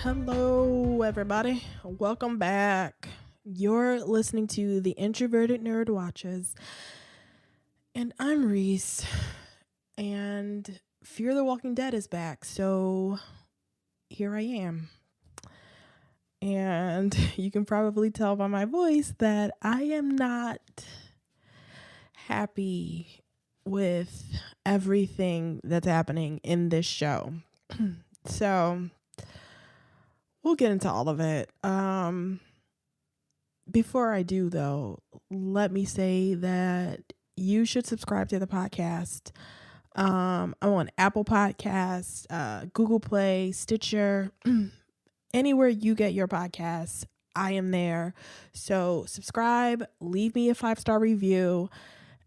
Hello, everybody. Welcome back. You're listening to the Introverted Nerd Watches, and I'm Reese. And Fear the Walking Dead is back, so here I am. And you can probably tell by my voice that I am not happy with everything that's happening in this show. So we'll get into all of it. Before I do, though, let me say that you should subscribe to the podcast. I'm on Apple Podcasts, Google Play, Stitcher, anywhere you get your podcasts. I am there. So subscribe, leave me a 5-star review,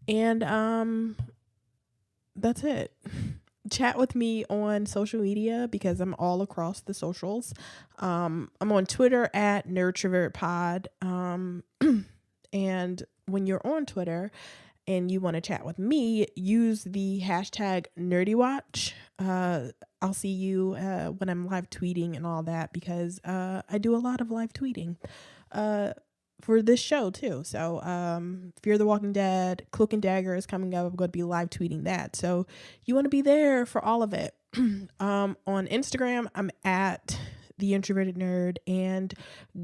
and that's it. Chat with me on social media because I'm all across the socials. I'm on Twitter at NerdTravertPod. And when you're on Twitter and you want to chat with me, use the hashtag NerdyWatch. I'll see you when I'm live tweeting and all that because I do a lot of live tweeting for this show too. So Fear the Walking Dead, Cloak and Dagger is coming up. I'm going to be live tweeting that. So you want to be there for all of it. On Instagram, I'm at The Introverted Nerd, and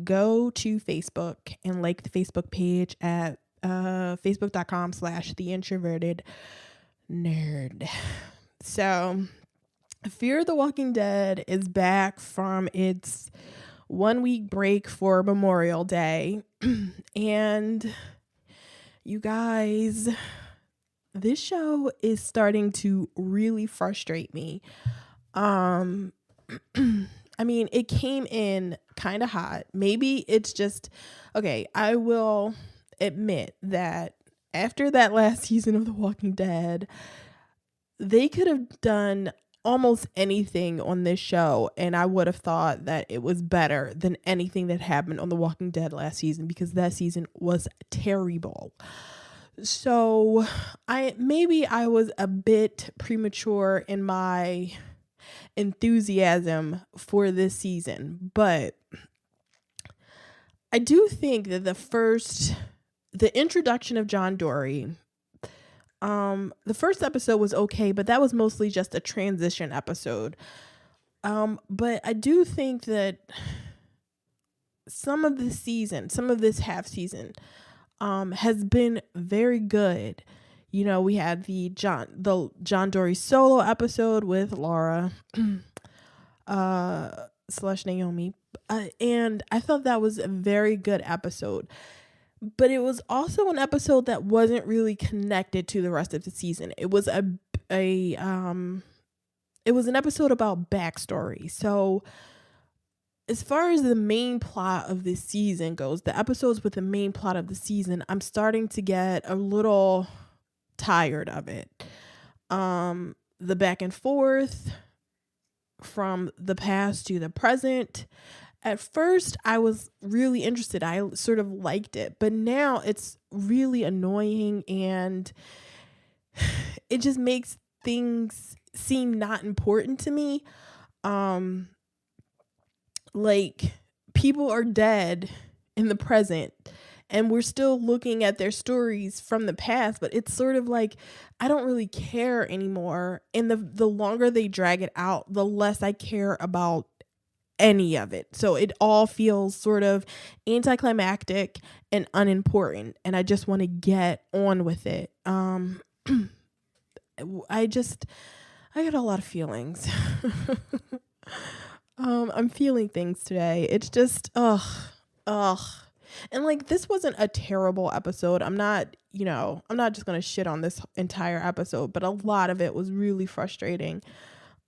go to Facebook and like the Facebook page at facebook.com/The Introverted Nerd. So Fear the Walking Dead is back from its 1-week break for Memorial Day. And you guys, this show is starting to really frustrate me. I mean, it came in kind of hot. Maybe it's just, okay, I will admit that after that last season of The Walking Dead, they could have done almost anything on this show, and I would have thought that it was better than anything that happened on The Walking Dead last season, because that season was terrible. So I was a bit premature in my enthusiasm for this season, but I do think that the introduction of John Dory, the first episode was okay, but that was mostly just a transition episode. But I do think that some of this half season, has been very good. You know, we had the John Dory solo episode with Laura, / Naomi, and I thought that was a very good episode. But it was also an episode that wasn't really connected to the rest of the season. It was an episode about backstory. So as far as the main plot of this season goes, the episodes with the main plot of the season, I'm starting to get a little tired of it. The back and forth from the past to the present. At first, I was really interested. I sort of liked it, but now it's really annoying, and it just makes things seem not important to me. Like, people are dead in the present, and we're still looking at their stories from the past, but it's sort of like, I don't really care anymore. And the longer they drag it out, the less I care about any of it. So it all feels sort of anticlimactic and unimportant, and I just want to get on with it. I got a lot of feelings. I'm feeling things today. It's just ugh. And like, this wasn't a terrible episode. I'm not just going to shit on this entire episode, but a lot of it was really frustrating.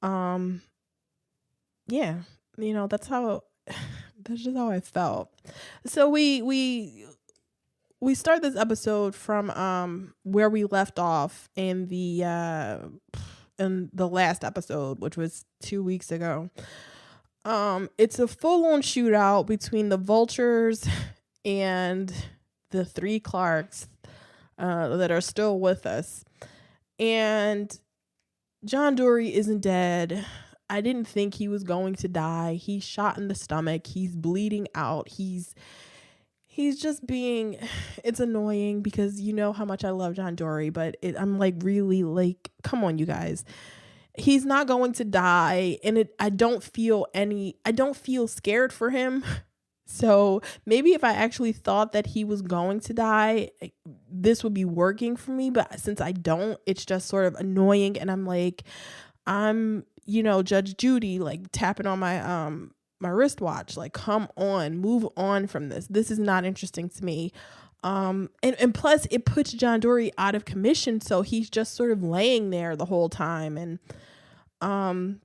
Yeah. That's just how I felt. So we start this episode from where we left off in the last episode, which was 2 weeks ago. It's a full-on shootout between the Vultures and the 3 Clarks that are still with us. And John Dory isn't dead. I didn't think he was going to die. He's shot in the stomach. He's bleeding out. He's just being, it's annoying because you know how much I love John Dory, but I'm like, really, like, come on, you guys. He's not going to die, and I don't feel scared for him. So maybe if I actually thought that he was going to die, this would be working for me. But since I don't, it's just sort of annoying. And I'm like, Judge Judy, like tapping on my wristwatch, like, come on, move on from this. This is not interesting to me. And plus it puts John Dory out of commission. So he's just sort of laying there the whole time. And I'm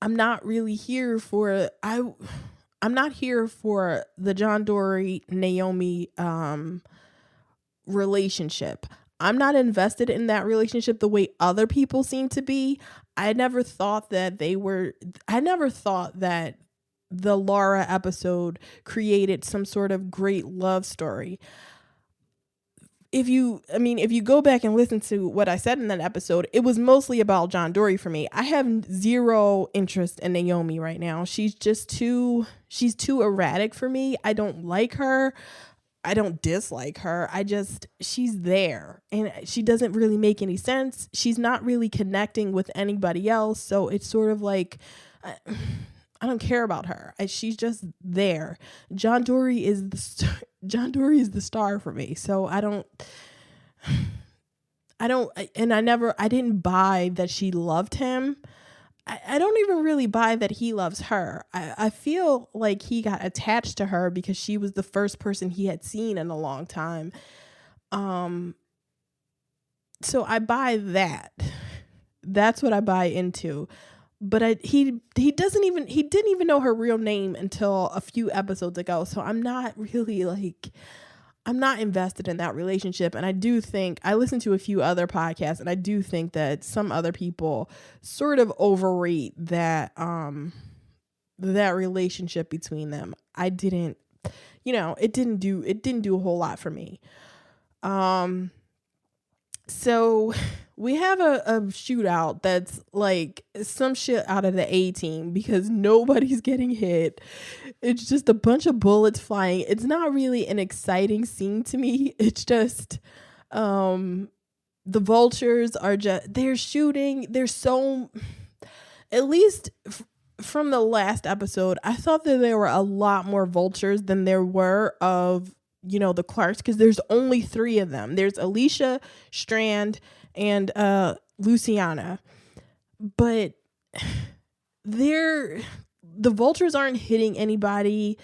not really here for, I'm not here for the John Dory Naomi relationship. I'm not invested in that relationship the way other people seem to be. I never thought that the Laura episode created some sort of great love story. If you go back and listen to what I said in that episode, it was mostly about John Dory for me. I have zero interest in Naomi right now. She's too erratic for me. I don't like her. I don't dislike her. She's there and she doesn't really make any sense. She's not really connecting with anybody else. So it's sort of like, I don't care about her. She's just there. John Dory is the star for me. So I didn't buy that she loved him. I don't even really buy that he loves her. I feel like he got attached to her because she was the first person he had seen in a long time. So I buy that. That's what I buy into. But he didn't even know her real name until a few episodes ago. So I'm not really I'm not invested in that relationship. And I do think, I listened to a few other podcasts, and I do think that some other people sort of overrate that relationship between them. It didn't do a whole lot for me. So we have a shootout that's like some shit out of the A-Team because nobody's getting hit. It's just a bunch of bullets flying. It's not really an exciting scene to me. It's just the vultures are they're shooting. They're so, at least from the last episode, I thought that there were a lot more vultures than there were of the Clarks, because there's only 3 of them. There's Alicia, Strand, and Luciana. But the vultures aren't hitting anybody.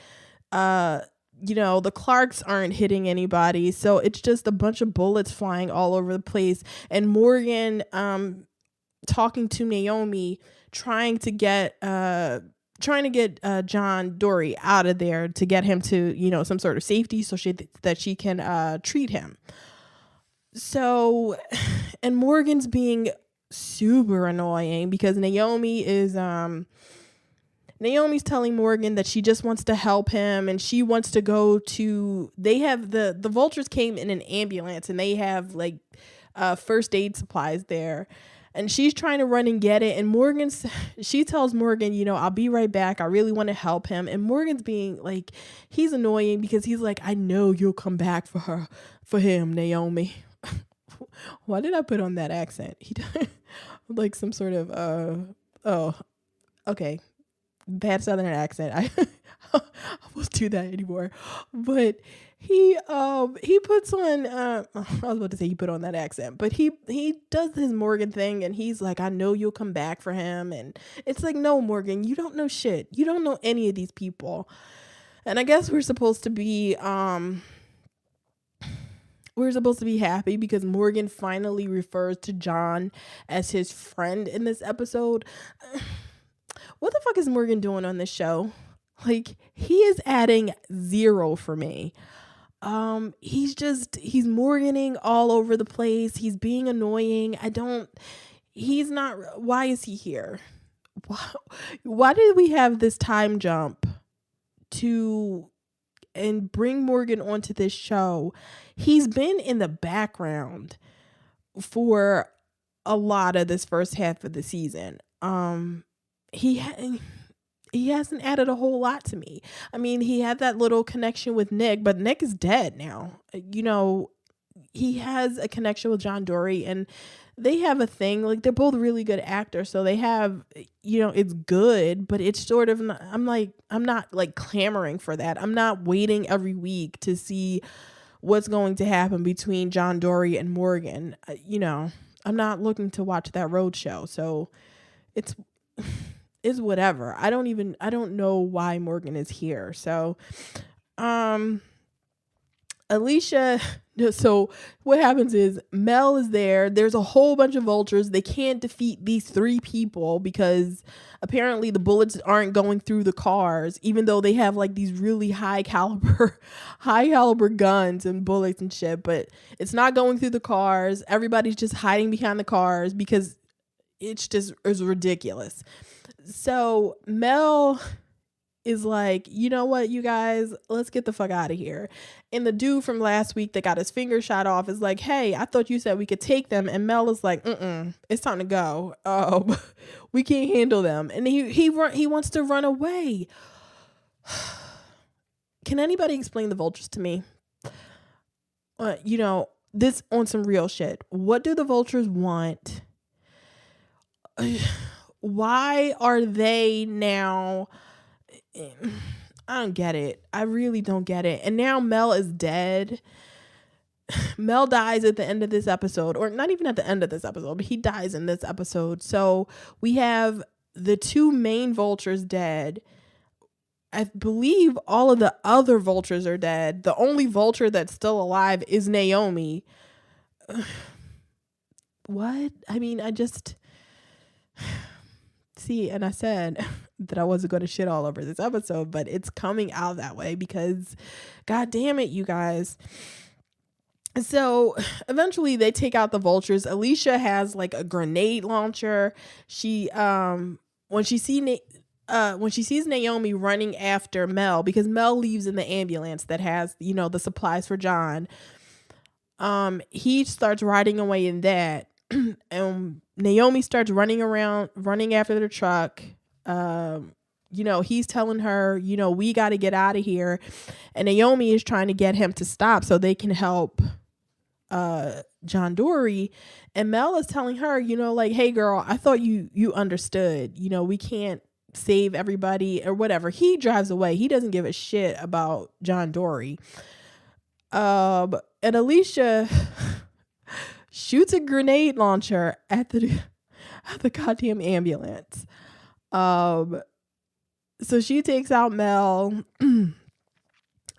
The Clarks aren't hitting anybody. So it's just a bunch of bullets flying all over the place. And Morgan talking to Naomi, trying to get John Dory out of there to get him to, some sort of safety so that she can treat him. So, and Morgan's being super annoying because Naomi's telling Morgan that she just wants to help him, and she wants to go to, they have the vultures came in an ambulance, and they have like first aid supplies there. And she's trying to run and get it. And she tells Morgan, I'll be right back. I really want to help him. And Morgan's being like, he's annoying because he's like, I know you'll come back for him, Naomi. Why did I put on that accent? He like some sort of, okay. Bad Southern accent. I won't do that anymore. But he puts on I was about to say he put on that accent, but he does his Morgan thing, and he's like, I know you'll come back for him. And it's like, no, Morgan, you don't know shit. You don't know any of these people. And I guess we're supposed to be happy because Morgan finally refers to John as his friend in this episode. What the fuck is Morgan doing on this show? Like, he is adding 0 for me. He's Morganing all over the place. He's being annoying. Why is he here? Why did we have this time jump and bring Morgan onto this show? He's been in the background for a lot of this first half of the season. he he hasn't added a whole lot to me. I mean, he had that little connection with Nick, but Nick is dead now. He has a connection with John Dory, and they have a thing. Like, they're both really good actors, so they have, it's good, but it's sort of not, I'm not like clamoring for that. I'm not waiting every week to see what's going to happen between John Dory and Morgan. I'm not looking to watch that road show, so it's is whatever. I don't know why Morgan is here. So Alicia, so what happens is Mel is there. There's a whole bunch of vultures. They can't defeat these 3 people because apparently the bullets aren't going through the cars, even though they have like these really high caliber guns and bullets and shit, but it's not going through the cars. Everybody's just hiding behind the cars because it's ridiculous. So Mel is like, you know what, you guys, let's get the fuck out of here. And the dude from last week that got his finger shot off is like, hey, I thought you said we could take them. And Mel is like, it's time to go. We can't handle them. And he wants to run away. Can anybody explain the vultures to me? This on some real shit. What do the vultures want? Why are they now? I don't get it. I really don't get it. And now Mel is dead. Mel dies at the end of this episode, or not even at the end of this episode, but he dies in this episode. So we have the 2 main vultures dead. I believe all of the other vultures are dead. The only vulture that's still alive is Naomi. What? I mean, I just... See, and I said that I wasn't going to shit all over this episode, but it's coming out that way because, god damn it, you guys. So eventually they take out the vultures. Alicia has like a grenade launcher. She, when she sees Naomi running after Mel, because Mel leaves in the ambulance that has, the supplies for John. He starts riding away in that. And Naomi starts running after the truck. He's telling her, we got to get out of here. And Naomi is trying to get him to stop so they can help John Dory. And Mel is telling her, like, hey girl, I thought you understood, we can't save everybody or whatever. He drives away. He doesn't give a shit about John Dory. And Alicia shoots a grenade launcher at the goddamn ambulance. So she takes out Mel.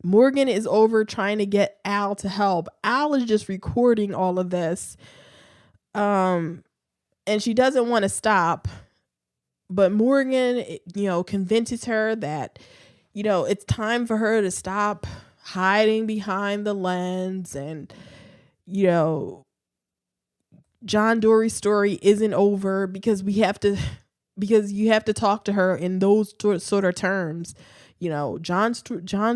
Morgan is over trying to get Al to help. Al is just recording all of this. And she doesn't want to stop. But Morgan, convinces her that, it's time for her to stop hiding behind the lens and, John Dory's story isn't over because you have to talk to her in those sort of terms. John's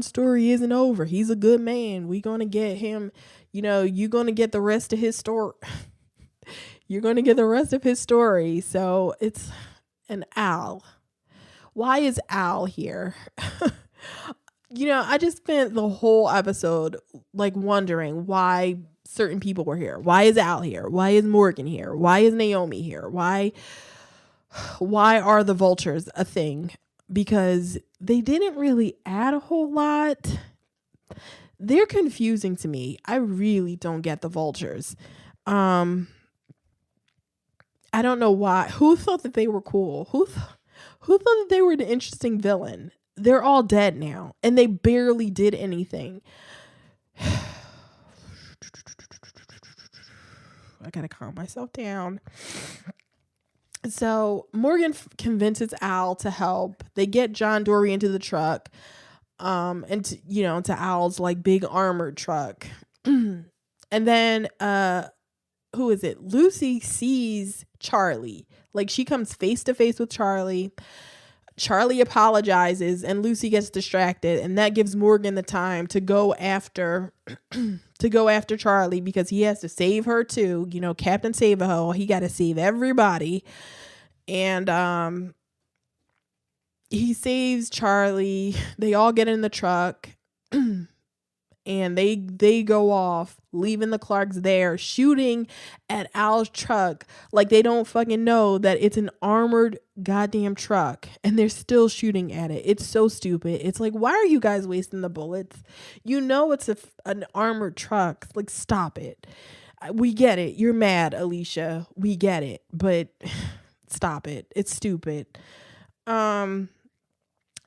story isn't over. He's a good man. We're going to get him, you're going to get the rest of his story. You're going to get the rest of his story. So it's an Al. Why is Al here? I just spent the whole episode like wondering why certain people were here. Why is Al here? Why is Morgan here? Why is Naomi here? Why are the vultures a thing? Because they didn't really add a whole lot. They're confusing to me. I really don't get the vultures. I don't know why. Who thought that they were cool? Who thought that they were an interesting villain? They're all dead now, and they barely did anything. I gotta calm myself down. So Morgan convinces Al to help. They get John Dory into the truck, and to Al's like big armored truck. And then who is it? Lucy sees Charlie. Like, she comes face to face with Charlie. Charlie apologizes and Lucy gets distracted, and that gives Morgan the time to go after Charlie because he has to save her too. Captain Save-A-Ho, he got to save everybody. And he saves Charlie. They all get in the truck and they go off, leaving the Clarks there, shooting at Al's truck like they don't fucking know that it's an armored goddamn truck, and they're still shooting at it. It's so stupid. It's like, why are you guys wasting the bullets? You know it's an armored truck. Like, stop it. We get it. You're mad, Alicia. We get it, but stop it. It's stupid.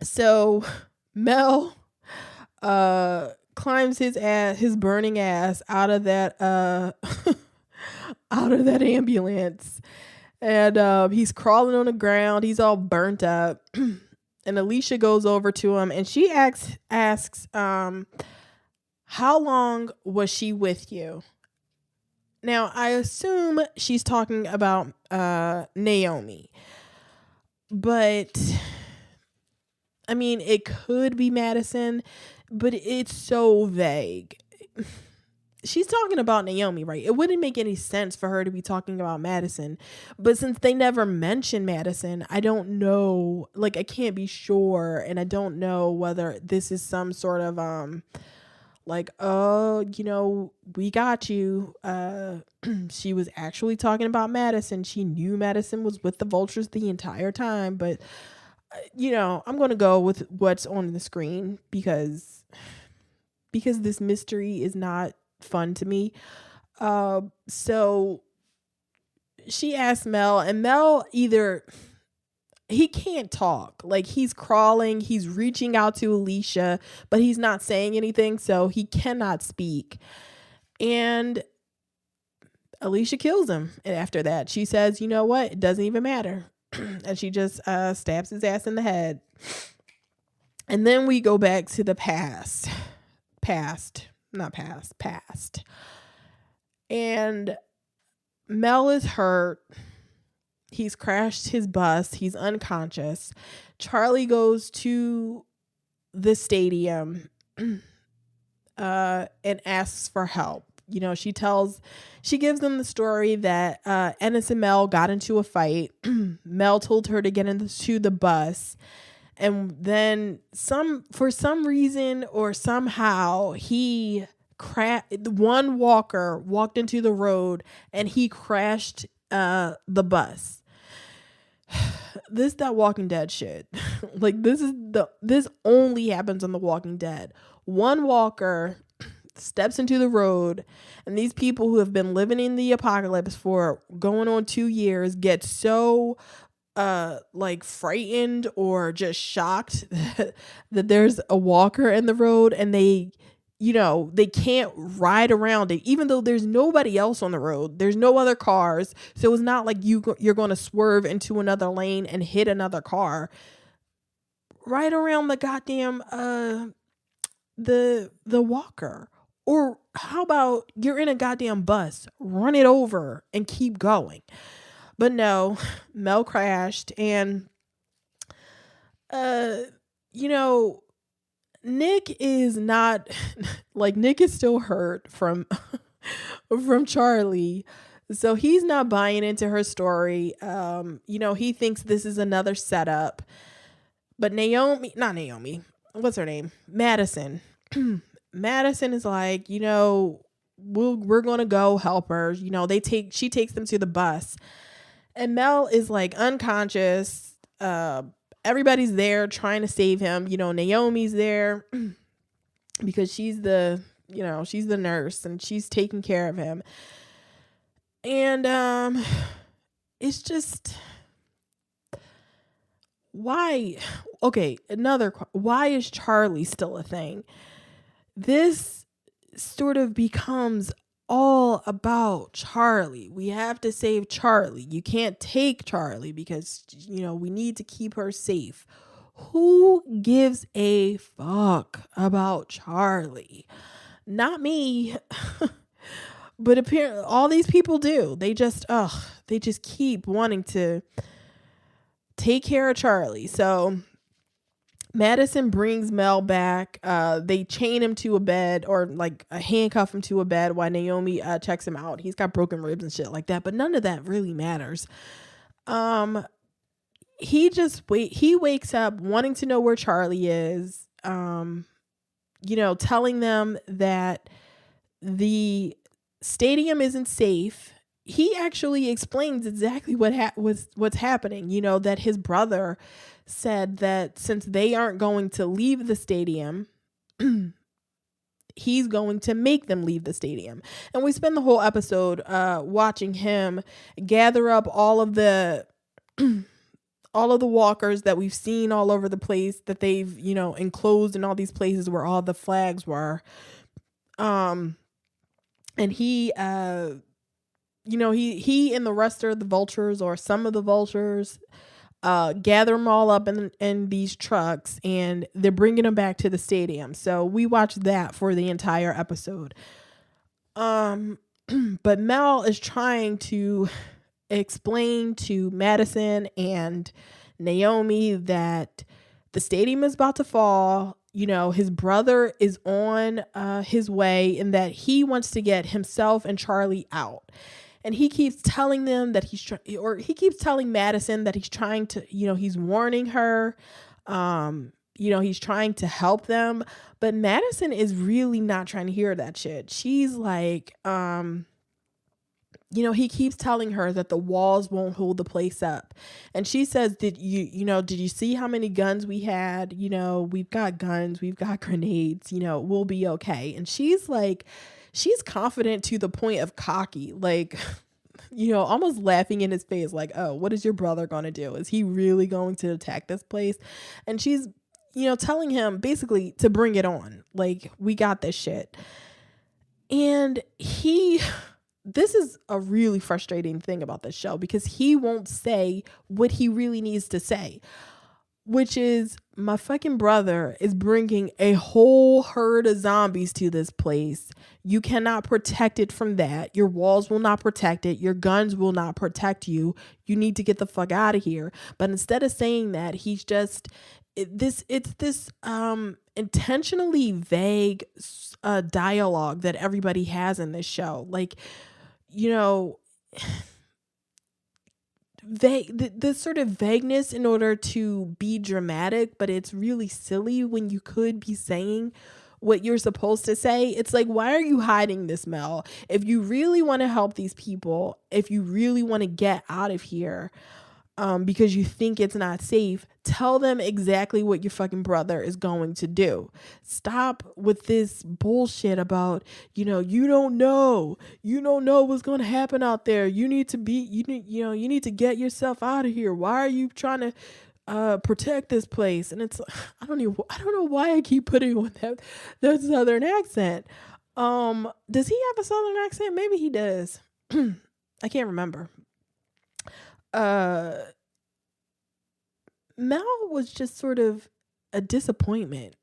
So Mel climbs his burning ass out of that out of that ambulance, and he's crawling on the ground. He's all burnt up. And Alicia goes over to him and she asks how long was she with you? Now I assume she's talking about Naomi, but I mean, it could be Madison, but it's so vague. She's talking about Naomi, right? It wouldn't make any sense for her to be talking about Madison. But since they never mention Madison, I don't know. Like, I can't be sure. And I don't know whether this is some sort of, like, oh, we got you. She was actually talking about Madison. She knew Madison was with the Vultures the entire time. But I'm going to go with what's on the screen because this mystery is not fun to me. So she asked Mel, and Mel he can't talk. Like, he's crawling, he's reaching out to Alicia, but he's not saying anything, so he cannot speak. And Alicia kills him. And after that, she says, you know what? It doesn't even matter. And she just stabs his ass in the head. And then we go back to the past. And Mel is hurt. He's crashed his bus. He's unconscious. Charlie goes to the stadium and asks for help. She gives them the story that Ennis and Mel got into a fight. Mel told her to get into the bus. And then for some reason or somehow, one walker walked into the road and he crashed the bus. That Walking Dead shit. Like, this only happens on The Walking Dead. One walker steps into the road, and these people who have been living in the apocalypse for going on 2 years get so like frightened or just shocked that there's a walker in the road, and they can't ride around it, even though there's nobody else on the road. There's no other cars. So it's not like you're going to swerve into another lane and hit another car. Right around the goddamn, the walker. Or how about you're in a goddamn bus, run it over and keep going. But no, Mel crashed, and, Nick is not, like, Nick is still hurt from Charlie. So he's not buying into her story. He thinks this is another setup. But what's her name? Madison. Madison is like, we're going to go help her. She takes them to the bus. And Mel is like unconscious. Everybody's there trying to save him. Naomi's there because she's the nurse and she's taking care of him. And it's just, why? Okay, why is Charlie still a thing? This sort of becomes all about Charlie. We have to save Charlie. You can't take Charlie because, we need to keep her safe. Who gives a fuck about Charlie? Not me. But apparently all these people do. They just keep wanting to take care of Charlie. So Madison brings Mel back. They chain him to a bed, or like handcuff him to a bed while Naomi checks him out. He's got broken ribs and shit like that, but none of that really matters. he wakes up wanting to know where Charlie is, telling them that the stadium isn't safe. He actually explains exactly what's happening, that his brother said that since they aren't going to leave the stadium, he's going to make them leave the stadium. And we spend the whole episode watching him gather up all of the all of the walkers that we've seen all over the place, that they've, enclosed in all these places where all the flags were. And he he and the rest of the vultures, or some of the vultures, gather them all up in these trucks, and they're bringing them back to the stadium. So we watched that for the entire episode. But Mel is trying to explain to Madison and Naomi that the stadium is about to fall. His brother is on his way, and that he wants to get himself and Charlie out. And he keeps telling them that he keeps telling Madison that he's trying to, he's warning her. He's trying to help them. But Madison is really not trying to hear that shit. She's like, he keeps telling her that the walls won't hold the place up. And she says, did you see how many guns we had? We've got guns, we've got grenades, we'll be okay. And she's like, she's confident to the point of cocky, like, almost laughing in his face, like, oh, what is your brother going to do? Is he really going to attack this place? And she's, telling him basically to bring it on. Like, we got this shit. And this is a really frustrating thing about this show, because he won't say what he really needs to say, which is, my fucking brother is bringing a whole herd of zombies to this place. You cannot protect it from that. Your walls will not protect it. Your guns will not protect you. You need to get the fuck out of here. But instead of saying that, he's just this intentionally vague dialogue that everybody has in this show. Like, the sort of vagueness in order to be dramatic, but it's really silly when you could be saying what you're supposed to say. It's like, why are you hiding this, Mel? If you really want to help these people, if you really want to get out of here, because you think it's not safe, tell them exactly what your fucking brother is going to do. Stop with this bullshit about, you don't know what's going to happen out there. You need to get yourself out of here. Why are you trying to protect this place? And it's, I don't know why I keep putting on that southern accent. Does he have a southern accent? Maybe he does. I can't remember. Mel was just sort of a disappointment.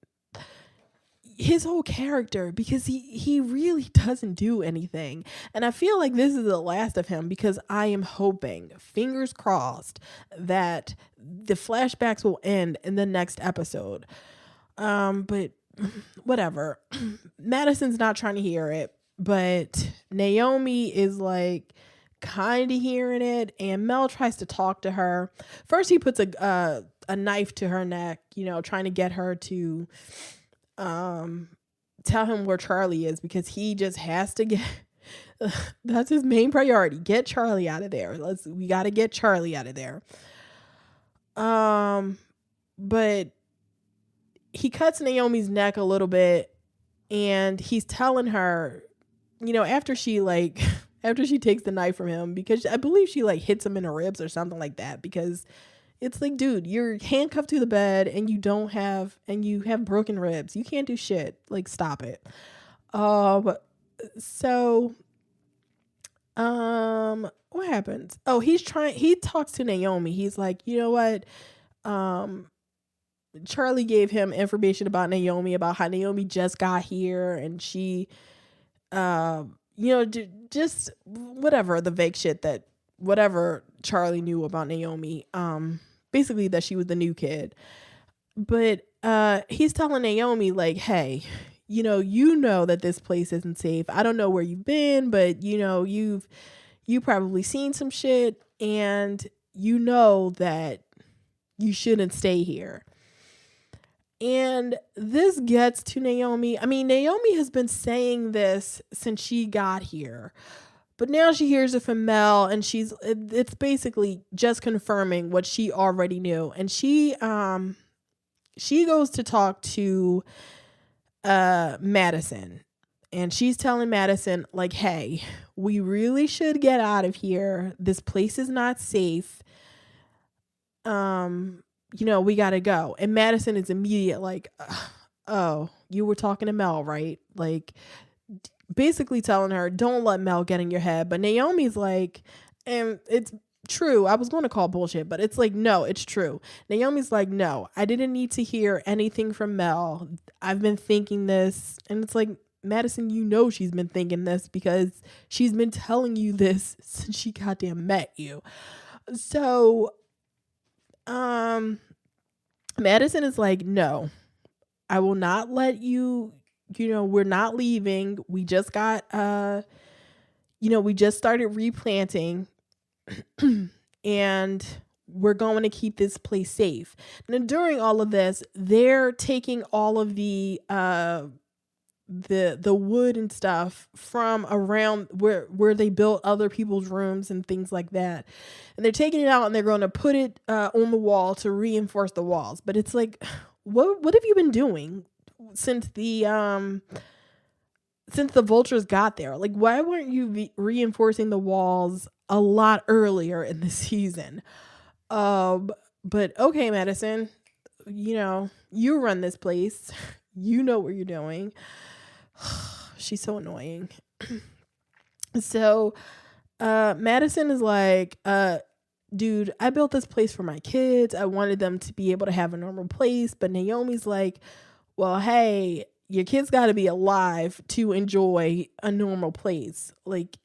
His whole character, because he really doesn't do anything. And I feel like this is the last of him, because I am hoping, fingers crossed, that the flashbacks will end in the next episode. But whatever. Madison's not trying to hear it, but Naomi is like kind of hearing it, and Mel tries to talk to her. First, he puts a knife to her neck, trying to get her to tell him where Charlie is, because he just has to get that's his main priority. Get Charlie out of there. We got to get Charlie out of there. But he cuts Naomi's neck a little bit, and he's telling her, after she takes the knife from him, because I believe she like hits him in the ribs or something like that, because it's like, dude, you're handcuffed to the bed and you have broken ribs. You can't do shit. Like, stop it. So what happens? Oh, he talks to Naomi. He's like, you know what? Charlie gave him information about Naomi, about how Naomi just got here, and she, just whatever, the vague shit that whatever Charlie knew about Naomi, basically that she was the new kid. But he's telling Naomi, like, hey, you know that this place isn't safe. I don't know where you've been, but you've probably seen some shit, and you know that You shouldn't stay here. And this gets to Naomi. I mean, Naomi has been saying this since she got here. But now she hears it from Mel, and it's basically just confirming what she already knew. And she goes to talk to Madison, and she's telling Madison, like, hey, we really should get out of here. This place is not safe. We gotta go. And Madison is immediate, like, oh, you were talking to Mel, right? Like, basically telling her, don't let Mel get in your head. But Naomi's like, and it's true. I was going to call bullshit, but it's like, no, it's true. Naomi's like, no, I didn't need to hear anything from Mel. I've been thinking this. And it's like, Madison, she's been thinking this because she's been telling you this since she goddamn met you. So, Madison is like, no, I will not let you, we're not leaving. We just got, we just started replanting and we're going to keep this place safe. Now, during all of this, they're taking all of the wood and stuff from around where they built other people's rooms and things like that, and they're taking it out and they're going to put it on the wall to reinforce the walls. But it's like, what have you been doing since the vultures got there? Like, why weren't you reinforcing the walls a lot earlier in the season? But okay, Madison, you run this place. You know what you're doing. She's so annoying. So Madison is like, dude, I built this place for my kids. I wanted them to be able to have a normal place. But Naomi's like, well, hey, your kids got to be alive to enjoy a normal place. Like,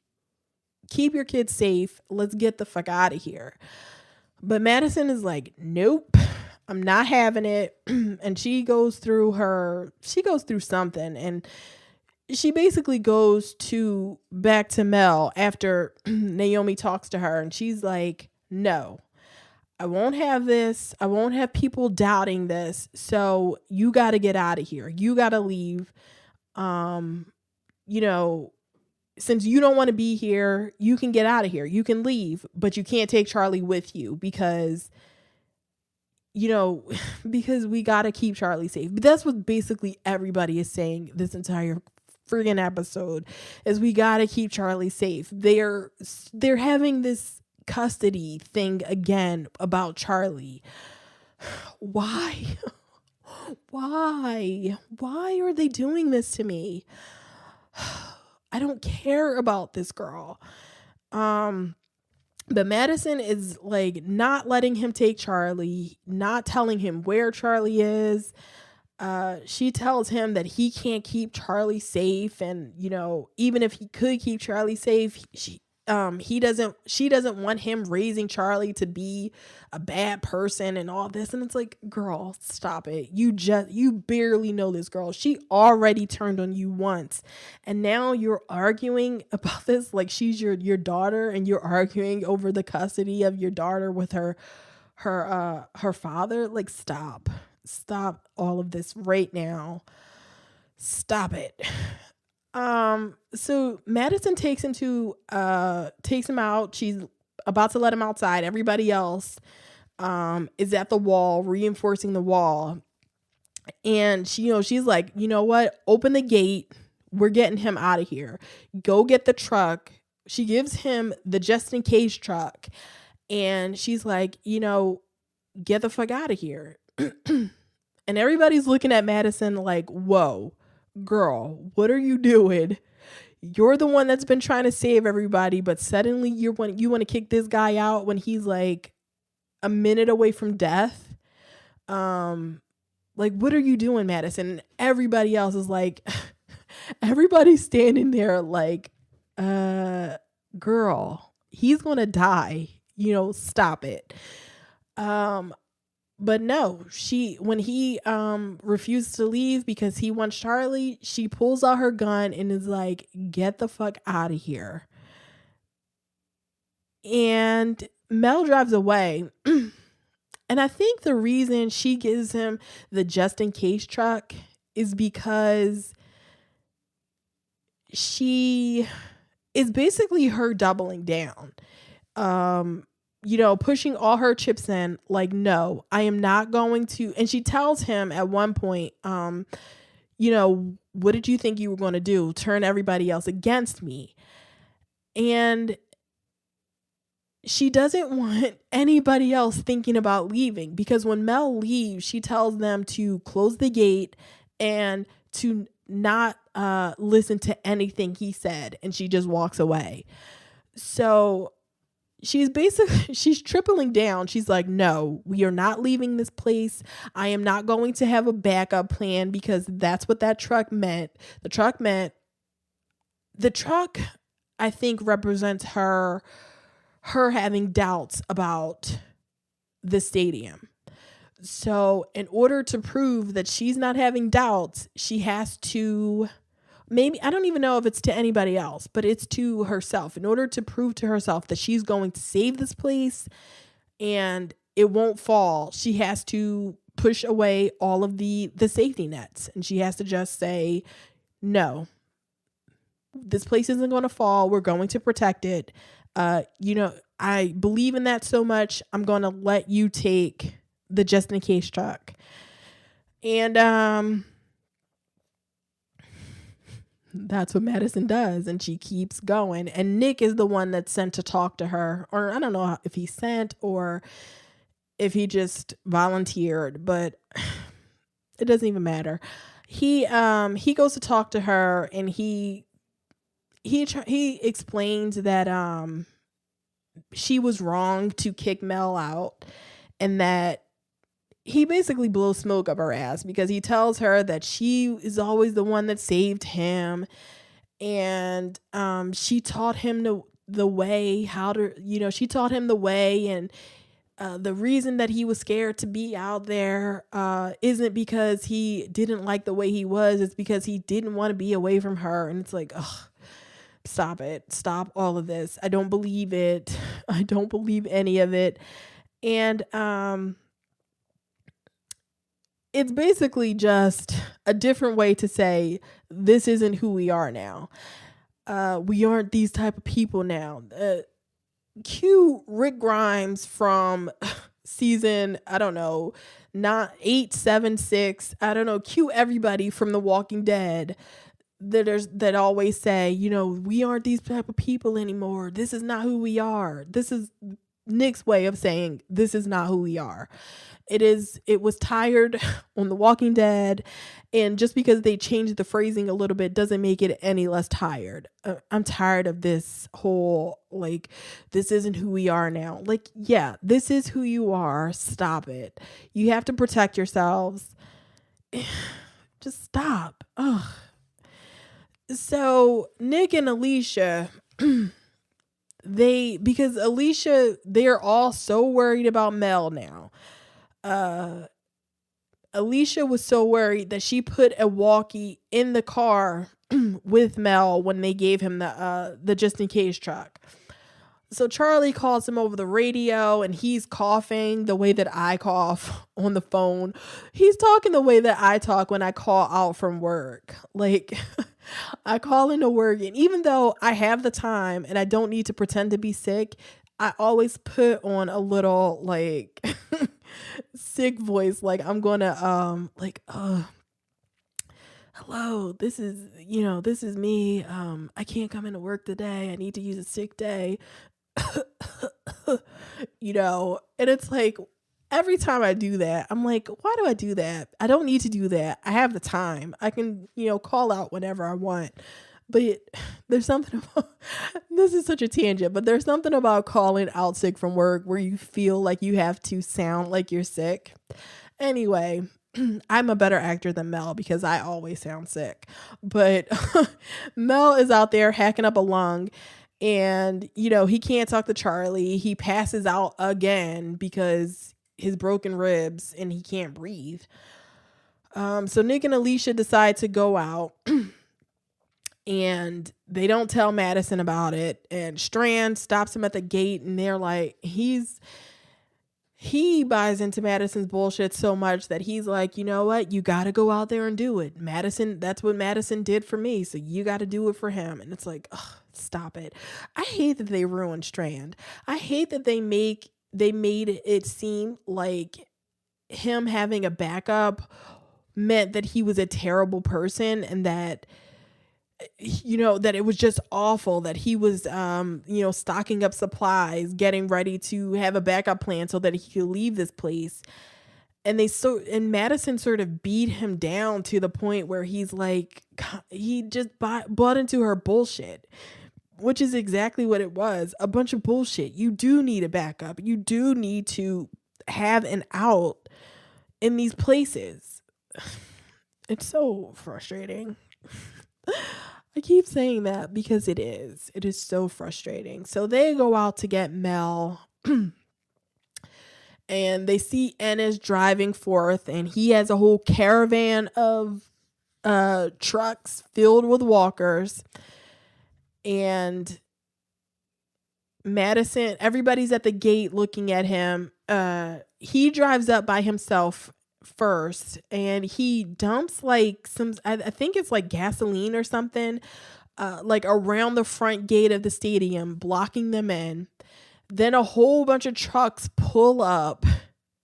keep your kids safe. Let's get the fuck out of here. But Madison is like, nope, I'm not having it. And she goes through something, and she basically goes back to Mel after Naomi talks to her, and she's like, no, I won't have this. I won't have people doubting this. So you got to get out of here. You got to leave. Since you don't want to be here, you can get out of here. You can leave, but you can't take Charlie with you because we got to keep Charlie safe. But that's what basically everybody is saying this entire friggin' episode, is we got to keep Charlie safe. They're having this custody thing again about Charlie. Why? Why are they doing this to me? I don't care about this girl. But Madison is like not letting him take Charlie, not telling him where Charlie is. She tells him that he can't keep Charlie safe, and even if he could keep Charlie safe, she doesn't want him raising Charlie to be a bad person and all this. And it's like, girl, stop it. You barely know this girl. She already turned on you once, and now you're arguing about this like she's your daughter, and you're arguing over the custody of your daughter with her father. Like, stop all of this right now. Stop it. So Madison takes him out. She's about to let him outside. Everybody else is at the wall, reinforcing the wall. And she's like, you know what? Open the gate. We're getting him out of here. Go get the truck. She gives him the just in case truck. And she's like, get the fuck out of here. And everybody's looking at Madison like, whoa, girl, what are you doing? You're the one that's been trying to save everybody, but suddenly you want to kick this guy out when he's like a minute away from death. Like, what are you doing, Madison? And everybody else is like, everybody's standing there like, girl, he's gonna die. Stop it. But no, when he refused to leave because he wants Charlie, she pulls out her gun and is like, get the fuck out of here. And Mel drives away. And I think the reason she gives him the just in case truck is because she is basically her doubling down. Um, pushing all her chips in, like, no, I am not going to. And she tells him at one point, what did you think you were going to do? Turn everybody else against me. And she doesn't want anybody else thinking about leaving, because when Mel leaves, she tells them to close the gate and to not listen to anything he said. And she just walks away. So she's tripling down. She's like, no, we are not leaving this place. I am not going to have a backup plan, because that's what that truck meant. The truck, I think, represents her having doubts about the stadium. So in order to prove that she's not having doubts, she has to, maybe, I don't even know if it's to anybody else, but it's to herself. In order to prove to herself that she's going to save this place and it won't fall, she has to push away all of the safety nets. And she has to just say, no, this place isn't going to fall. We're going to protect it. I believe in that so much. I'm going to let you take the just in case truck. And that's what Madison does. And she keeps going. And Nick is the one that's sent to talk to her. Or I don't know if he sent or if he just volunteered, but it doesn't even matter. He goes to talk to her, and he explains that she was wrong to kick Mel out, and that he basically blows smoke up her ass, because he tells her that she is always the one that saved him, and she taught him the way how to, she taught him the way, and the reason that he was scared to be out there isn't because he didn't like the way he was. It's because he didn't want to be away from her. And it's like, ugh, stop it. Stop all of this. I don't believe it. I don't believe any of it. And it's basically just a different way to say, this isn't who we are now. We aren't these type of people now. Cue Rick Grimes from season, I don't know, not 8, 7, 6. I don't know. Cue everybody from The Walking Dead that always say, we aren't these type of people anymore. This is not who we are. This is Nick's way of saying this is not who we are. It was tired on The Walking Dead, and just because they changed the phrasing a little bit doesn't make it any less tired. I'm tired of this whole, like, this isn't who we are now. Like, yeah, this is who you are. Stop it. You have to protect yourselves. Just stop. Ugh. So Nick and Alicia, because Alicia, they're all so worried about Mel now. Alicia was so worried that she put a walkie in the car with Mel when they gave him the just in case truck. So Charlie calls him over the radio, and he's coughing the way that I cough on the phone. He's talking the way that I talk when I call out from work. Like, I call into work, and even though I have the time and I don't need to pretend to be sick, I always put on a little, like, sick voice. Like, I'm gonna hello, this is me. I can't come into work today. I need to use a sick day. And it's like, every time I do that, I'm like, why do I do that? I don't need to do that. I have the time. I can, call out whenever I want. But there's something about, this is such a tangent, but there's something about calling out sick from work where you feel like you have to sound like you're sick. Anyway, I'm a better actor than Mel because I always sound sick. But Mel is out there hacking up a lung, and, he can't talk to Charlie. He passes out again because his broken ribs and he can't breathe. So Nick and Alicia decide to go out. And they don't tell Madison about it. And Strand stops him at the gate, and they're like, he's He buys into Madison's bullshit so much that he's like, you know what? You got to go out there and do it. Madison, that's what Madison did for me. So you got to do it for him. And it's like, ugh, stop it. I hate that they ruined Strand. I hate that they made it seem like him having a backup meant that he was a terrible person, and that that it was just awful, that he was stocking up supplies, getting ready to have a backup plan so that he could leave this place. And Madison sort of beat him down to the point where he's like, he just bought into her bullshit, which is exactly what it was, a bunch of bullshit. You do need a backup. You do need to have an out in these places. It's so frustrating. I keep saying that because it is. It is so frustrating. So they go out to get Mel and they see Ennis driving forth, and he has a whole caravan of trucks filled with walkers. And Madison, everybody's at the gate looking at him. He drives up by himself first, and he dumps like I think it's like gasoline or something, like around the front gate of the stadium, blocking them in. Then a whole bunch of trucks pull up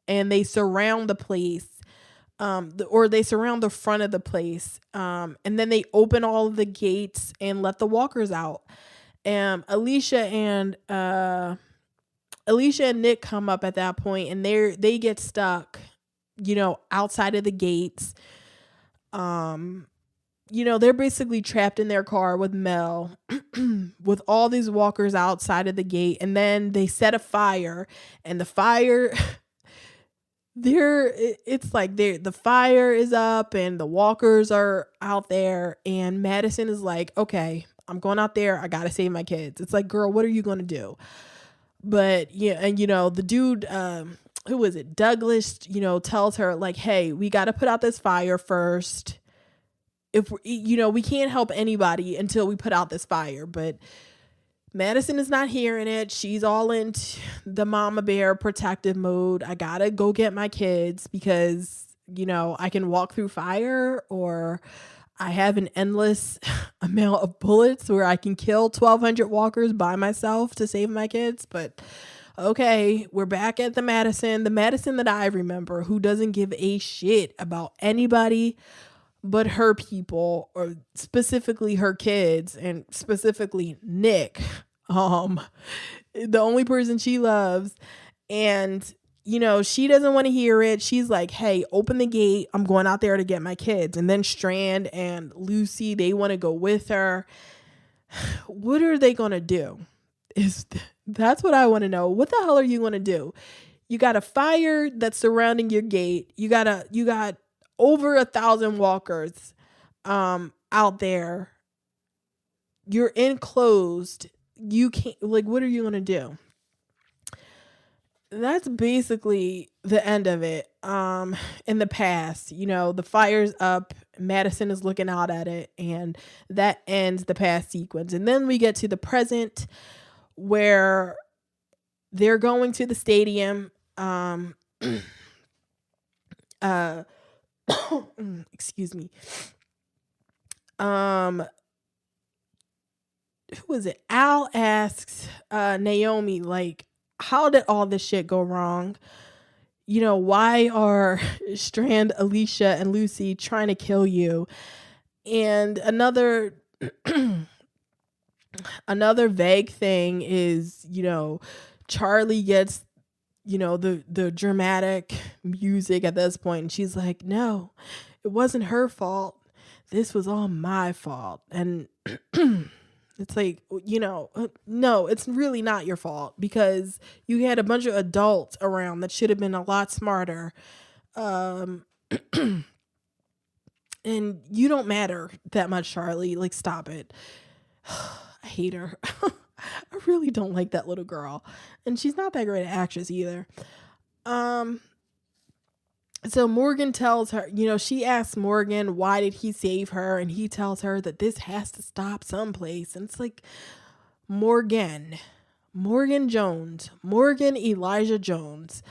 and they surround the place, or they surround the front of the place, and then they open all of the gates and let the walkers out. Alicia and Nick come up at that point, and they get stuck, outside of the gates. They're basically trapped in their car with Mel, with all these walkers outside of the gate, and then they set a fire, and the fire the fire is up and the walkers are out there, and Madison is like, okay, I'm going out there, I gotta save my kids. It's like, girl, what are you gonna do? But yeah, and the dude, who was it, Douglas, tells her like, hey, we gotta put out this fire first. If we can't help anybody until we put out this fire. But Madison is not hearing it. She's all into the mama bear protective mode. I gotta go get my kids because, I can walk through fire, or I have an endless amount of bullets where I can kill 1,200 walkers by myself to save my kids. But okay, we're back at the Madison that I remember, who doesn't give a shit about anybody but her people, or specifically her kids, and specifically Nick, the only person she loves. And she doesn't want to hear it. She's like, hey, open the gate, I'm going out there to get my kids. And then Strand and Lucy, they want to go with her. What are they gonna do? That's what I want to know. What the hell are you gonna do? You got a fire that's surrounding your gate. You got over 1,000 walkers out there. You're enclosed. You can't, like, what are you gonna do? That's basically the end of it. In the past, the fire's up, Madison is looking out at it, and that ends the past sequence. And then we get to the present, where they're going to the stadium. Excuse me. Who is it? Al asks Naomi, like, how did all this shit go wrong? Why are Strand, Alicia, and Lucy trying to kill you? And another vague thing is, Charlie gets, the dramatic music at this point, and she's like, no, it wasn't her fault. This was all my fault. And it's like, no, it's really not your fault, because you had a bunch of adults around that should have been a lot smarter. And you don't matter that much, Charlie. Like, stop it. I hate her. I really don't like that little girl. And she's not that great an actress either. So Morgan tells her, she asks Morgan, why did he save her? And he tells her that this has to stop someplace. And it's like, Morgan Elijah Jones.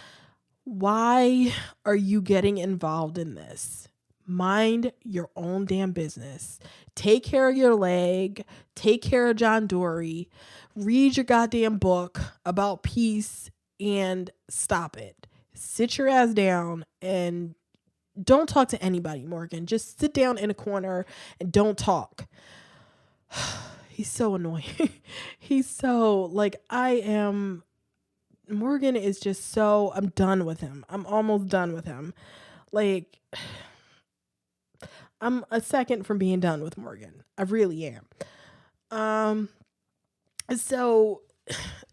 Why are you getting involved in this? Mind your own damn business. Take care of your leg. Take care of John Dory. Read your goddamn book about peace and stop it. Sit your ass down and don't talk to anybody, Morgan. Just sit down in a corner and don't talk. He's so annoying. He's so, like, Morgan is just so, I'm done with him. I'm almost done with him. Like, I'm a second from being done with Morgan. I really am. So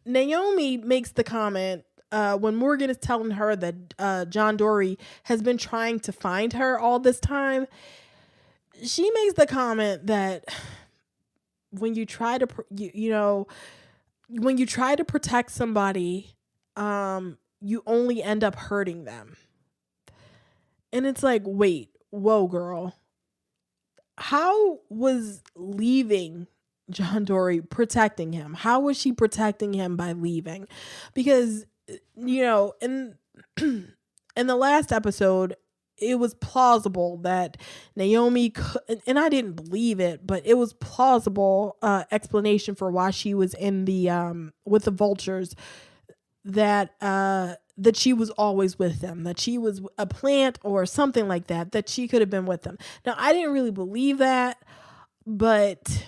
Naomi makes the comment when Morgan is telling her that John Dory has been trying to find her all this time. She makes the comment that when you try to, when you try to protect somebody, you only end up hurting them. And it's like, wait, whoa, girl. How was leaving John Dory protecting him? How was she protecting him by leaving? Because, in the last episode, it was plausible that Naomi could, and I didn't believe it, but it was plausible explanation for why she was in the with the vultures, that she was always with them, that she was a plant or something like that, that she could have been with them. Now, I didn't really believe that, but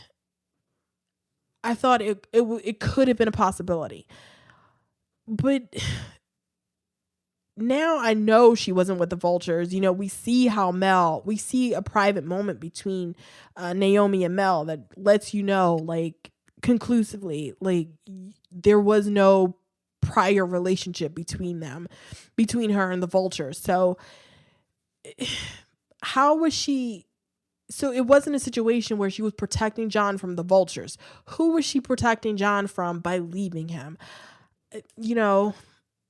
I thought it could have been a possibility. But now I know she wasn't with the vultures. We see we see a private moment between Naomi and Mel that lets like, conclusively, like, there was no prior relationship between her and the vultures. So how was she? So it wasn't a situation where she was protecting John from the vultures. Who was she protecting John from by leaving him?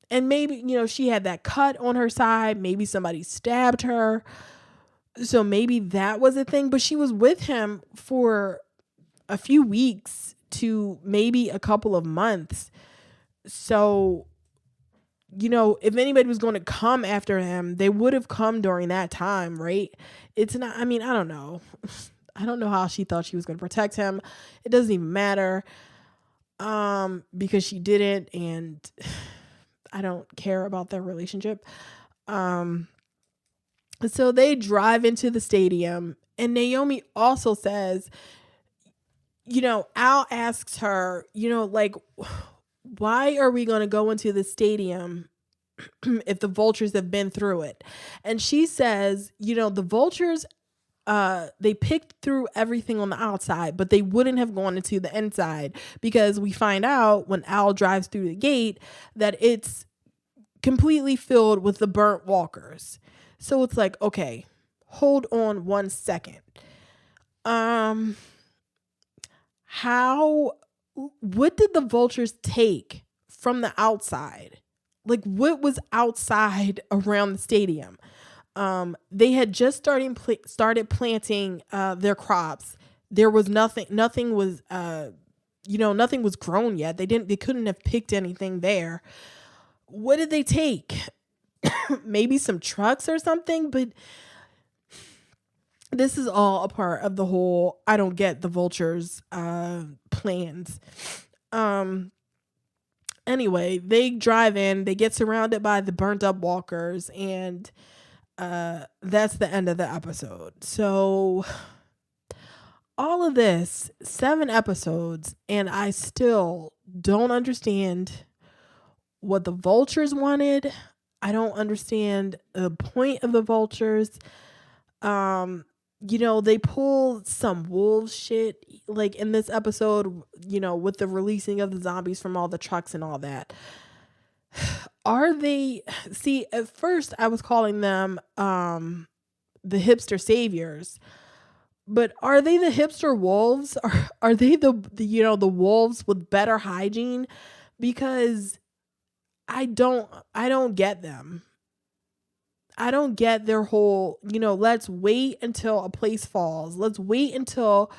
And maybe, she had that cut on her side. Maybe somebody stabbed her. So maybe that was a thing. But she was with him for a few weeks to maybe a couple of months. So, if anybody was going to come after him, they would have come during that time, right? It's not, I don't know. I don't know how she thought she was going to protect him. It doesn't even matter. Because she didn't, and I don't care about their relationship. So they drive into the stadium, and Naomi also says, Al asks her, like, why are we going to go into the stadium if the vultures have been through it? And she says, the vultures, they picked through everything on the outside, but they wouldn't have gone into the inside, because we find out when Al drives through the gate that it's completely filled with the burnt walkers. So it's like, okay, hold on 1 second. What did the vultures take from the outside? Like, what was outside around the stadium? They had just started planting their crops. There was nothing was grown yet. They couldn't have picked anything there. What did they take? Maybe some trucks or something, but this is all a part of the whole, I don't get the vultures plans. Anyway, they drive in, they get surrounded by the burnt up walkers, and that's the end of the episode. So all of this, 7 episodes, and I still don't understand what the vultures wanted. I don't understand the point of the vultures. They pull some wolf shit, like, in this episode, with the releasing of the zombies from all the trucks and all that. Are they, see, at first I was calling them the hipster saviors, but are they the hipster wolves? Are they the wolves with better hygiene? Because I don't get them. I don't get their whole, let's wait until a place falls. Let's wait until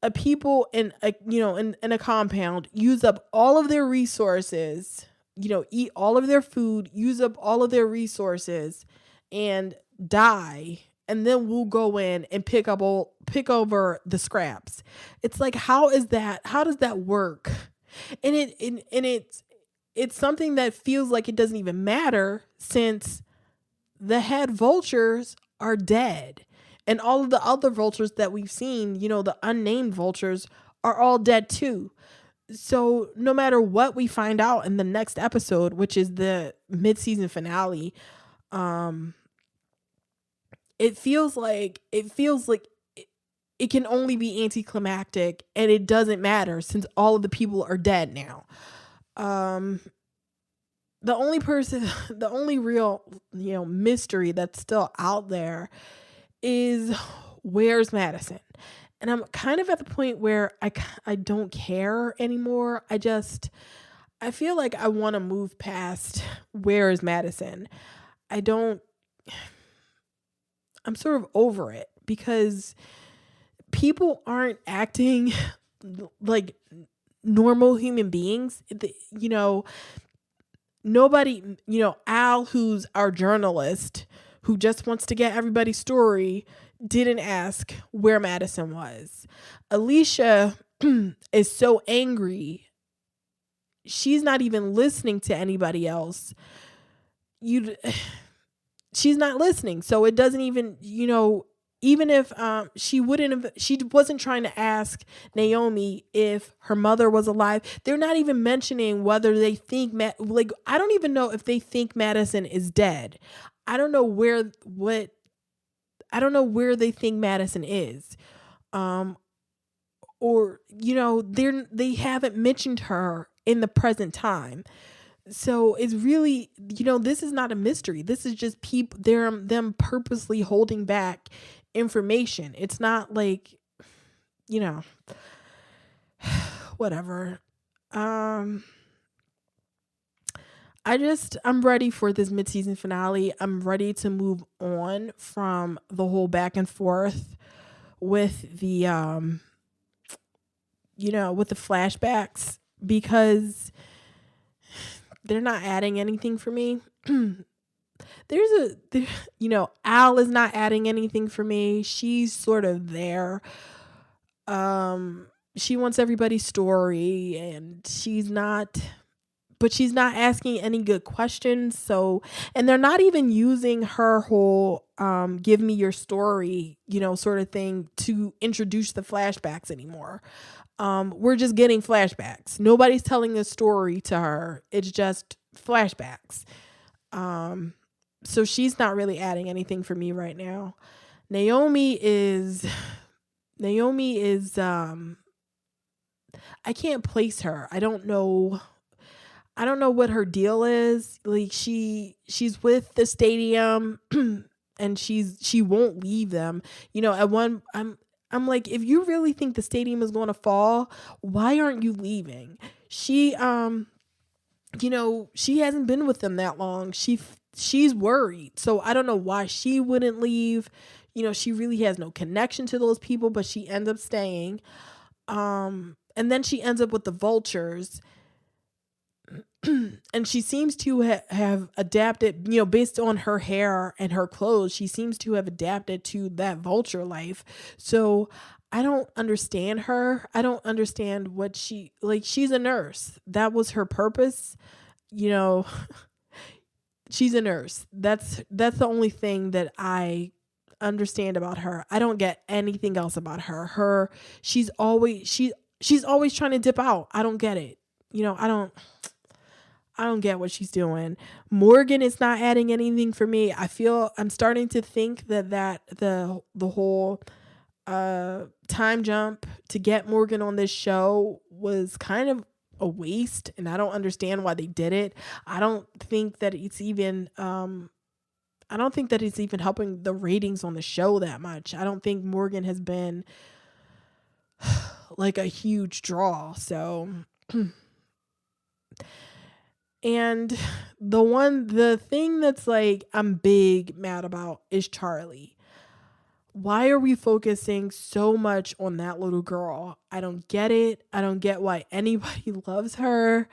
a people in a, in a compound use up all of their resources, eat all of their food, use up all of their resources, and die. And then we'll go in and pick over the scraps. It's like, how is that? How does that work? And it's something that feels like it doesn't even matter, since the head vultures are dead. And all of the other vultures that we've seen, the unnamed vultures, are all dead too. So no matter what we find out in the next episode, which is the mid-season finale, um it feels like it can only be anticlimactic, and it doesn't matter since all of the people are dead now. Um the only person the only real, mystery that's still out there is, where's Madison? And I'm kind of at the point where I don't care anymore. I feel like I want to move past where is Madison. I don't I'm sort of over it, because people aren't acting like normal human beings. Nobody, Al, who's our journalist, who just wants to get everybody's story, didn't ask where Madison was. Alicia is so angry. She's not even listening to anybody else. You She's not listening. So it doesn't even, even if she wasn't trying to ask Naomi if her mother was alive. They're not even mentioning whether they think I don't even know if they think Madison is dead. I don't know where they think Madison is. Or they haven't mentioned her in the present time. So it's really, this is not a mystery. This is just them purposely holding back information. It's not like, whatever. I'm ready for this mid-season finale. I'm ready to move on from the whole back and forth with the with the flashbacks, because they're not adding anything for me. Al is not adding anything for me. She's sort of there. She wants everybody's story, and she's not asking any good questions. So, and they're not even using her whole give me your story, sort of thing to introduce the flashbacks anymore. We're just getting flashbacks. Nobody's telling a story to her. It's just flashbacks. So she's not really adding anything for me right now. Naomi is I can't place her. I don't know what her deal is. Like, she's with the stadium and she won't leave them. At one I'm like, if you really think the stadium is going to fall, why aren't you leaving? She she hasn't been with them that long. She's worried. So I don't know why she wouldn't leave. She really has no connection to those people, but she ends up staying. And then she ends up with the vultures. And she seems to have adapted, based on her hair and her clothes, she seems to have adapted to that vulture life. So I don't understand her. I don't understand what she's a nurse. That was her purpose. She's a nurse. That's the only thing that I understand about her. I don't get anything else about her. She's always trying to dip out. I don't get it. I don't get what she's doing. Morgan is not adding anything for me. I'm starting to think that the whole time jump to get Morgan on this show was kind of a waste, and I don't understand why they did it. I don't think that it's even helping the ratings on the show that much. I don't think Morgan has been like a huge draw. So and the thing that's like I'm big mad about is Charlie. Why are we focusing so much on that little girl? I don't get it. I don't get why anybody loves her.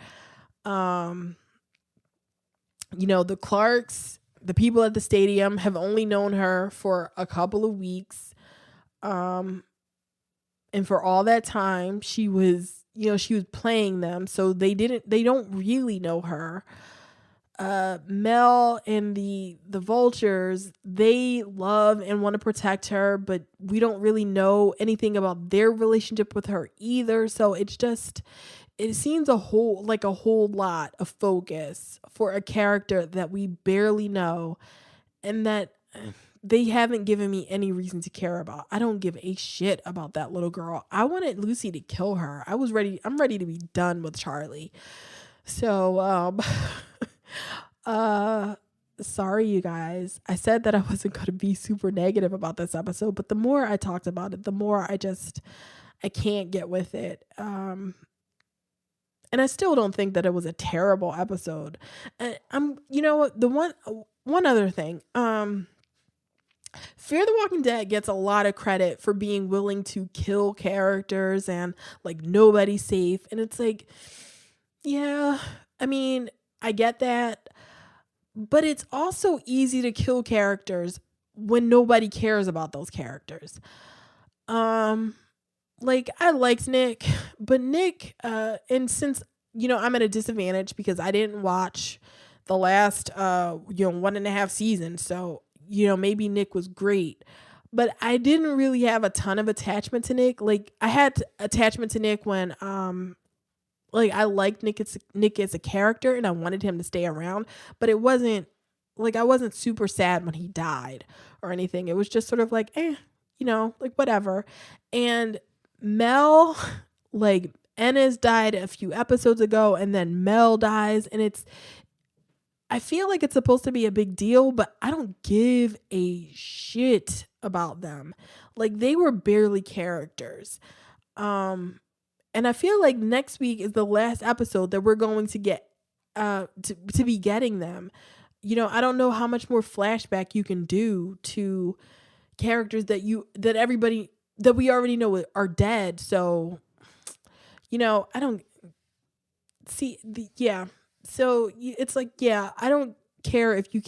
The Clarks, the people at the stadium have only known her for a couple of weeks. Um, and for all that time, she was playing them. So they don't really know her. Mel and the vultures, they love and want to protect her, but we don't really know anything about their relationship with her either. So it seems a whole lot of focus for a character that we barely know, and that they haven't given me any reason to care about. I don't give a shit about that little girl. I wanted Lucy to kill her. I'm ready to be done with Charlie. So uh sorry you guys. I said that I wasn't going to be super negative about this episode, but the more I talked about it, the more I can't get with it. And I still don't think that it was a terrible episode. I'm you know what, the one other thing. Fear the Walking Dead gets a lot of credit for being willing to kill characters and like nobody's safe. And it's like, yeah, I mean, I get that, but it's also easy to kill characters when nobody cares about those characters. Um, like I liked Nick, but Nick, and since I'm at a disadvantage because I didn't watch the last 1.5 seasons, so maybe Nick was great, but I didn't really have a ton of attachment to Nick. Like I had attachment to Nick when like I liked Nick as a character and I wanted him to stay around, but it wasn't like I wasn't super sad when he died or anything. It was just sort of like, like whatever. And Mel, like Ennis died a few episodes ago and then Mel dies, and I feel like it's supposed to be a big deal, but I don't give a shit about them. Like they were barely characters. Um and I feel like next week is the last episode that we're going to get to be getting them. I don't know how much more flashback you can do to characters that everybody that we already know are dead. So, I don't see yeah. So it's like, yeah, I don't care if you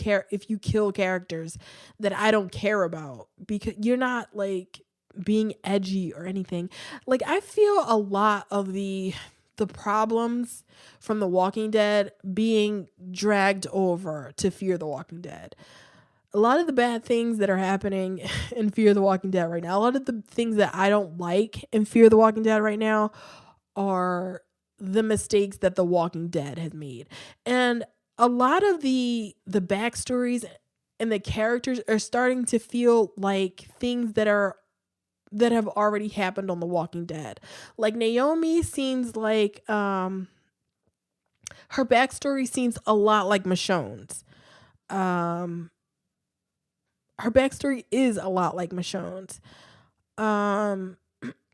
kill characters that I don't care about, because you're not like being edgy or anything. Like I feel a lot of the problems from The Walking Dead being dragged over to Fear the Walking Dead. A lot of the bad things that are happening in Fear the Walking Dead right now, a lot of the things that I don't like in Fear the Walking Dead right now are the mistakes that The Walking Dead has made. And a lot of the backstories and the characters are starting to feel like things that have already happened on The Walking Dead. Like Naomi seems like her backstory seems a lot like Michonne's. Um her backstory is a lot like Michonne's. Um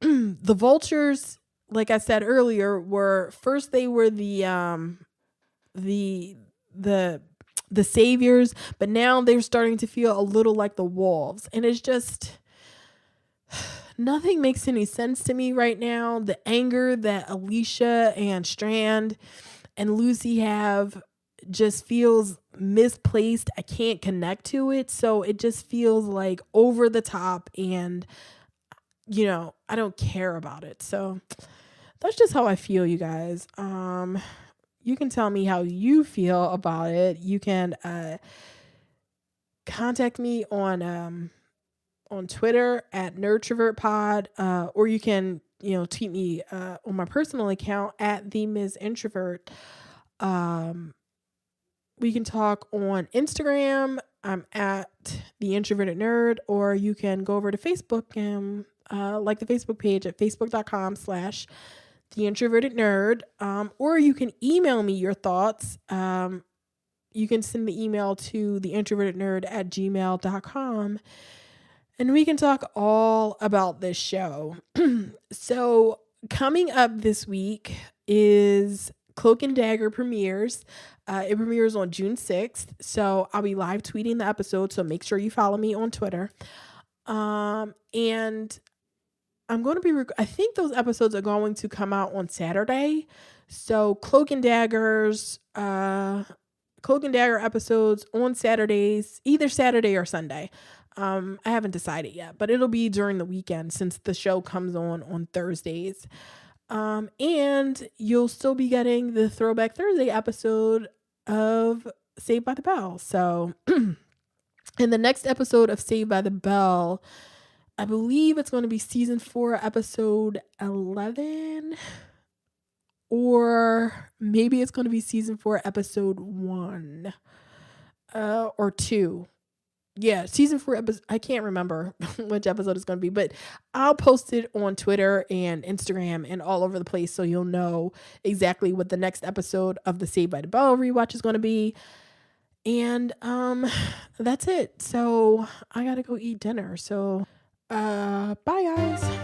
the vultures, like I said earlier, they were the the the saviors, but now they're starting to feel a little like the wolves. And it's just nothing makes any sense to me right now. The anger that Alicia and Strand and Lucy have just feels misplaced. I can't connect to it. So it just feels like over the top, and I don't care about it. So that's just how I feel, you guys. You can tell me how you feel about it. You can contact me on Twitter at NerdTrovertPod, or you can tweet me on my personal account at the Ms. Introvert. We can talk on Instagram. I'm at the Introverted Nerd, or you can go over to Facebook and like the Facebook page at facebook.com/the Introverted Nerd. Or you can email me your thoughts. You can send the email to theintrovertednerd@gmail.com, and we can talk all about this show. So coming up this week is Cloak and Dagger premieres. It premieres on June 6th. So I'll be live tweeting the episode. So make sure you follow me on Twitter. And I'm going to be, I think those episodes are going to come out on Saturday. So Cloak and Daggers Cloak and Dagger episodes on Saturdays, either Saturday or Sunday. I haven't decided yet, but it'll be during the weekend since the show comes on Thursdays. And you'll still be getting the Throwback Thursday episode of Saved by the Bell. So in the next episode of Saved by the Bell, I believe it's going to be season 4, episode 11. Or maybe it's going to be season 4, episode 1. Or 2. Yeah, season 4 episode. I can't remember which episode it's going to be, but I'll post it on Twitter and Instagram and all over the place so you'll know exactly what the next episode of the Saved by the Bell rewatch is going to be. And that's it. So I got to go eat dinner. So bye guys.